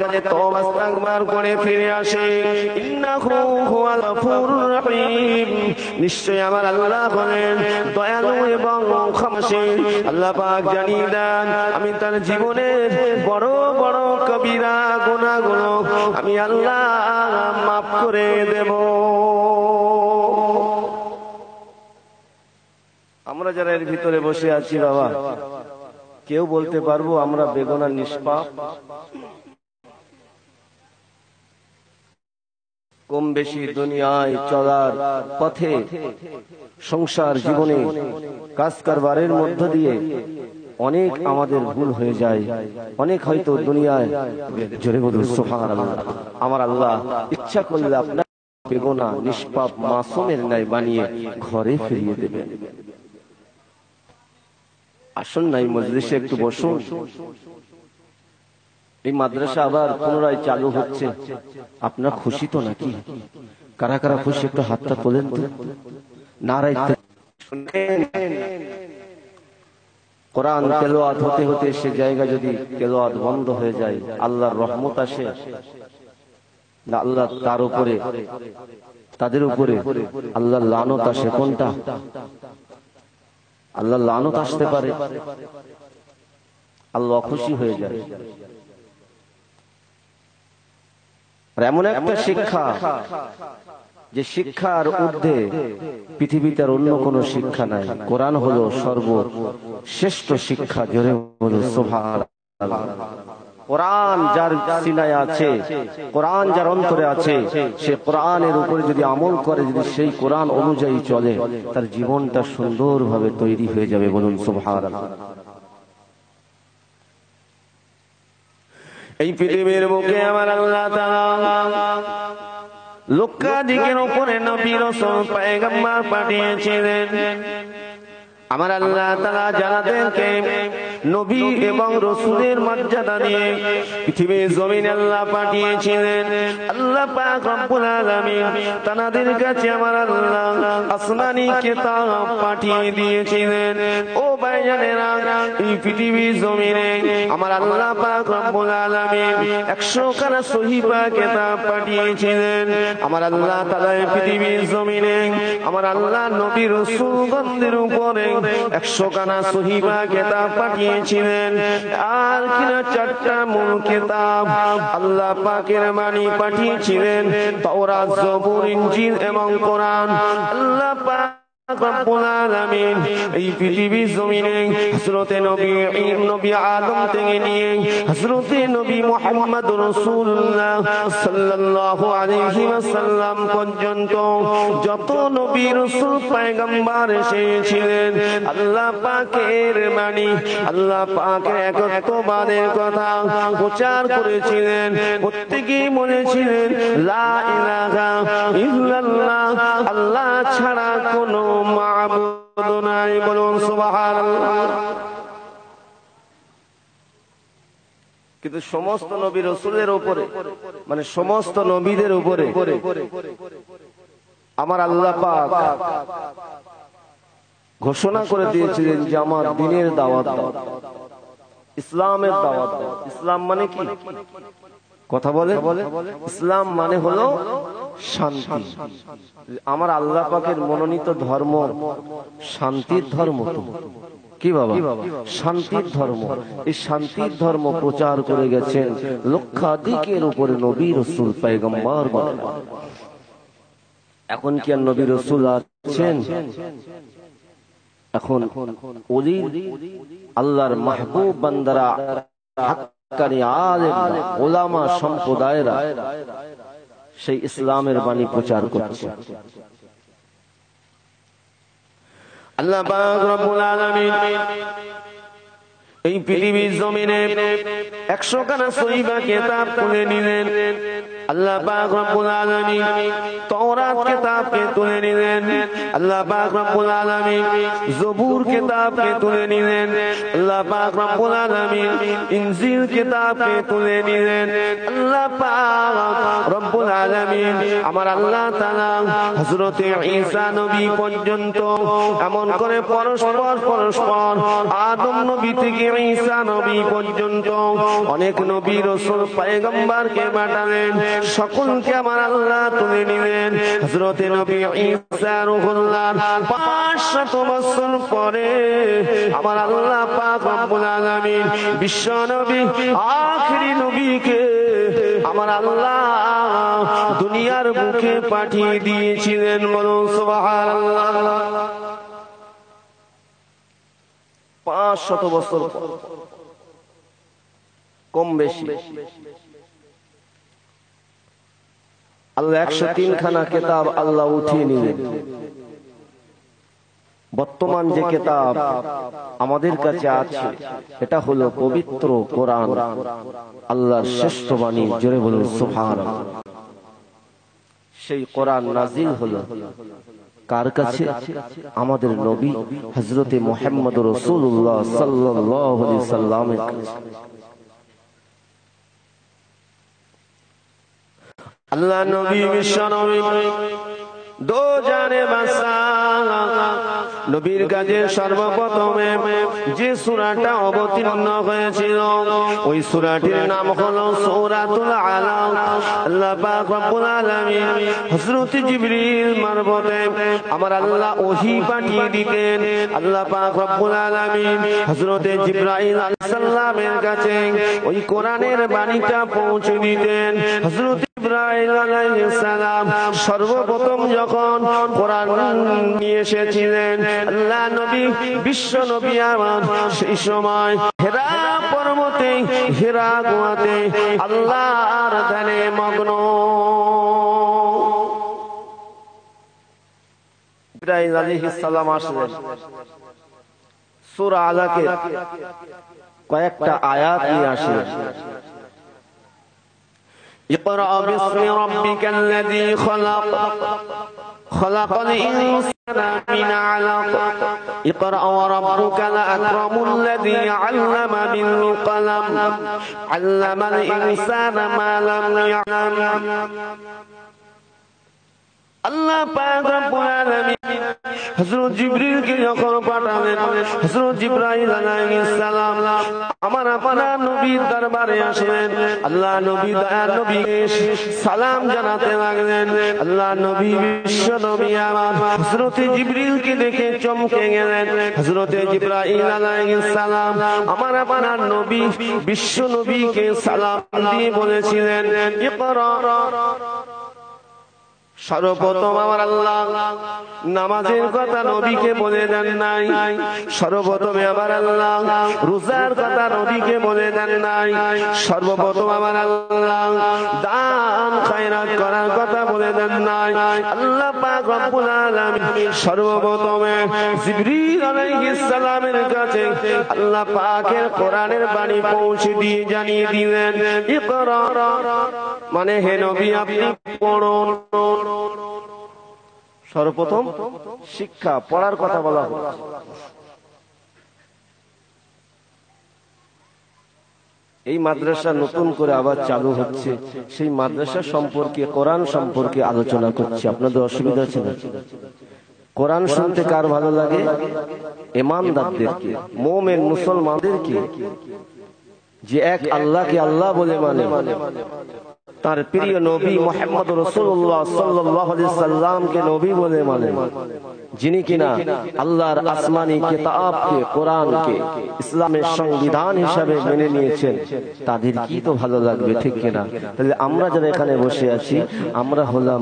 কাছে তওবা ইস্তিগফার করে ফিরে আসে, ইন্নাহু হুয়াল গফুরুর রহিম, নিশ্চয়ই আমার আল্লাহ হলেন দয়ালু এবং ক্ষমাশীল। আল্লাহ পাক জানিয়ে দেন, আমি তার জীবনের বড় বড় কবিরা গুনাহগুলো আমি আল্লাহ মাফ করে দেব। আমরা যারা এর ভিতরে বসে আছি বাবা, কেউ বলতে পারবো আমরা বেগুনাহ নিষ্পাপ? কম বেশি দুনিয়ায় চলার পথে, সংসার জীবনে কাজ কারবারের মধ্য দিয়ে অনেক আমাদের ভুল হয়ে যায়। অনেক হয়তো দুনিয়ায়, জোরে বলুন সুবহানাল্লাহ, আমার আল্লাহ ইচ্ছা করলে আপনার বেগুনাহ নিষ্পাপ মাসুমের ন্যায় বানিয়ে ঘরে ফিরিয়ে দেবেন। আসুন না এই মজলিসে একটু বসুন। এই মাদ্রাসা আবার পুনরায় চালু হচ্ছে, আপনারা খুশি তো নাকি? কারা কারা খুশি একটু হাতটা তোলেন তো। নারায়ে তাকবীর। কোরআন তেলাওয়াত হতে হতে সে জায়গা যদি তেলাওয়াত বন্ধ হয়ে যায়, আল্লাহর রহমত আসে না আল্লাহ তার উপরে, তাদের উপরে আল্লাহর লানত আসে? কোনটা? আল্লাহর লানত আসতে পারে, আল্লাহ খুশি হয়ে যায়। এমন একটা শিক্ষা, যে শিক্ষার ঊর্ধ্বে পৃথিবীতে আর অন্য কোন শিক্ষা নাই। কোরআন হলো সর্বশ্রেষ্ঠ শিক্ষা। জোরে বলো সুবহানাল্লাহ। কোরআন যার সিনায় আছে, কোরআন যার অন্তরে আছে, সে কোরআনের উপরে যদি আমল করে, যদি সেই কোরআন অনুযায়ী চলে, তার জীবনটা সুন্দরভাবে তৈরি হয়ে যাবে। বলুন সুবহানাল্লাহ। এই পৃথিবীর বুকে আমার আল্লাহ তাআলা লক্ষাধিকের উপরে নবী রাসূল পয়গম্বর পাঠিয়েছিলেন। আমার আল্লাহ তাআলা জানাতেনকে নবী এবং রাসূলের মর্যাদা দিয়ে পৃথিবীর জমিনে আল্লাহ পাঠিয়েছিলেন। আল্লাহ পাক রব্বুল আলামিন তাদের কাছে আমার আল্লাহ আসমানি কিতাব পাঠিয়ে দিয়েছিলেন। ও ভাইজানেরা, এই পৃথিবীর জমিনে আমার আল্লাহ পাক রব্বুল আলামিন 100 খানা সহিফা কিতাব পাঠিয়েছিলেন। আমার আল্লাহ তাআলা এই পৃথিবীর জমিনে আমার আল্লাহ নবী রাসূলগণদের উপরে 100 খানা সহিফা কিতাব পাঠিয়েছিলেন। আর কিনা 4টা মূল কিতাব আল্লাহ পাকের বাণী পাঠিয়েছিলেন, তাওরাত, জবুর, ইনজিল এবং কোরআন। আল্লাহ পাক রব্বুল আলামিন এই পৃথিবীর জমিনে হযরতে নবী আদম থেকে নিয়ে হযরতে নবী মুহাম্মদ রাসূলুল্লাহ সাল্লাল্লাহু আলাইহি ওয়াসাল্লাম পর্যন্ত যত নবী রাসূল পয়গম্বর এসেছিলেন, আল্লাহ পাকের বাণী, আল্লাহ পাকের একত্ববাদের কথা প্রচার করেছিলেন। প্রত্যেকেই বলেছিলেন লা ইলাহা ইল্লাল্লাহ, আল্লাহ ছাড়া কোনো মাবুদ নাই। বলুন সুবহানাল্লাহ। কিন্তু সমস্ত নবী রাসূলের উপরে, মানে সমস্ত নবীদের উপরে আমার আল্লাহ পাক ঘোষণা করে দিয়েছিলেন যে আমার দ্বীনের দাওয়াত দাও, ইসলামের দাওয়াত দাও। ইসলাম মানে কি? কথা বলে, ইসলাম মানে হলো শান্তি। আমার আল্লাহ পাকের মনোনীত ধর্ম শান্তির ধর্ম। তো কি বাবা? শান্তির ধর্ম। এই শান্তির ধর্ম প্রচার করে গেছেন লক্ষাধিকের উপরে নবী রাসূল পয়গম্বর। এখন কি আর নবী রাসূল আছেন? এখন ওলি আল্লাহর মাহবুব বান্দারা, হাক্কানি আলেম উলামা সম্প্রদায়েরা সেই ইসলামের বাণী প্রচার করছে। আল্লাহ পাক রব্বুল আলামিন এই পৃথিবীর জমিনে 100 খানা সহিফা কিতাব তুলে নিলেন। আল্লাহ পাক রব্বুল আলামিন তাওরাত কিতাবকে তুলে নিলেন। আল্লাহ পাক রব্বুল আলামিন জবুর কিতাবকে তুলে নিলেন। আল্লাহ পাক রব্বুল আলামিন ইনজিল কিতাবকে তুলে নিলেন। আল্লাহ পাক রব্বুল আলামিন আমার আল্লাহ তাআলা হযরতে ঈসা নবী পর্যন্ত, এমন করে পরস্পর আদম নবী থেকে ঈসা নবী পর্যন্ত অনেক নবী রাসূল পয়গম্বরকে পাঠালেন, সকলকে আমার আল্লাহ তুলে নিলেন। হযরতে নবী ঈসা রূহুল্লাহ 500 বছর পরে আমার আল্লাহ পাক রব্বুল আলামিন বিশ্ব নবী আখেরি নবীকে আমার আল্লাহ দুনিয়ার বুকে পাঠিয়ে দিয়েছিলেন। বলুন সুবহানাল্লাহ। 500 বছর কম বেশি আল্লাহ 103 খানা কিতাব আল্লাহ উঠিয়ে নিলেন। বর্তমান যে কিতাব আমাদের কাছে আছে এটা হলো পবিত্র কোরআন, আল্লাহর শ্রেষ্ঠ বাণী। জোরে বলুন সুবহানাল্লাহ। সেই কোরআন নাজিল হলো কার কাছে? আমাদের নবী হযরতে মুহাম্মদ রাসূলুল্লাহ সাল্লাল্লাহু আলাইহি সাল্লামের কাছে। আল্লাহ নবী বিশ্ব নবী দো জানে বাসা নবীর কাছে সর্বপ্রথমে যে সূরাটা অবতীর্ণ হয়েছিল ওই সূরাটির নাম হলো সূরাতুল আলাক। আল্লাহ পাক রব্বুল আলামিন হযরত জিবরিল মারফতে আমার আল্লাহ ওহী পাঠিয়ে দিতেন। আল্লাহ পাক রব্বুল আলামিন হযরত জিবরাইল আলাইহিস সালামের কাছে ওই কোরআনের বাণীটা পৌঁছে দিতেন। হযরত জিবরাইল আলাইহিস সালাম সর্বপ্রথম যখন কোরআন নিয়ে এসেছিলেন, আল্লাহ নবী বিশ্ব নবী আমার সেই সময় হেরা পর্বতে হেরা গুহাতে আল্লাহর ধ্যানে মগ্ন। জিবরাইল আলাইহিস সালাম আসলেন, সূরা আলাকের কয়েকটা আয়াত নিয়ে আসলেন। اقرأ باسم ربك الذي خلق خلق الإنسان من علق اقرأ وربك الأكرم الذي علم بالقلم علم الإنسان ما لم يعلم। আল্লাহ পাক রব্বুল আলামিন হযরত জিবরিলকে যখন পাঠালেন, হযরত জিবরাইল আলাইহিস সালাম আমার আপনার নবীর দরবারে আসলেন। আল্লাহ নবী দয়ার নবীকে সালাম জানাতে লাগলেন। আল্লাহ নবী বিশ্ব নবী আমার হযরত জিবরিলকে দেখে চমকে গেলেন। হযরত জিবরাইল আলাইহিস সালাম আমার আপনার নবী বিশ্ব নবীকে সালাম দিয়ে বলেছিলেন, ইকরা। সর্বপ্রথম আমার আল্লাহ নামাজের কথা নবীকে বলে দেন নাই, সর্বপ্রথমে আমার আল্লাহ রোজার কথা নবীকে বলে দেন নাই, সর্বপ্রথম আমার আল্লাহ দান খায়রাত করার কথা বলে দেন নাই। আল্লাহ পাক রব্বুল আলামিন সর্বপ্রথমে জিবরিল আলাইহিস সালামের কাছে আল্লাহ পাকের কোরআনের বাণী পৌঁছে দিয়ে জানিয়ে দিলেন, ইকরা মানে হে নবী আপনি পড়ুন। সর্বপ্রথম শিক্ষা পড়ার কথা বলা হচ্ছে। এই মাদ্রাসা নতুন করে আবার চালু হচ্ছে, সেই মাদ্রাসা সম্পর্কে কোরআন সম্পর্কে আলোচনা করছি। আপনাদের অসুবিধা আছে না? কোরআন শুনতে কার ভালো লাগে? ঈমানদারদেরকে, মুমিন মুসলমানদেরকে, যে এক আল্লাহকে আল্লাহ বলে মানে, তার প্রিয় নবী মুহাম্মদ রাসূলুল্লাহ সাল্লাল্লাহু আলাইহি সাল্লামকে নবী বলে মানে, যিনি কিনা আল্লাহর আসমানি কিতাবকে কোরআনকে ইসলামের সংবিধান হিসাবে মেনে নিয়েছেন, তাদের কি তো ভালো লাগবে, ঠিক কিনা? তাহলে আমরা যারা এখানে বসে আছি আমরা হলাম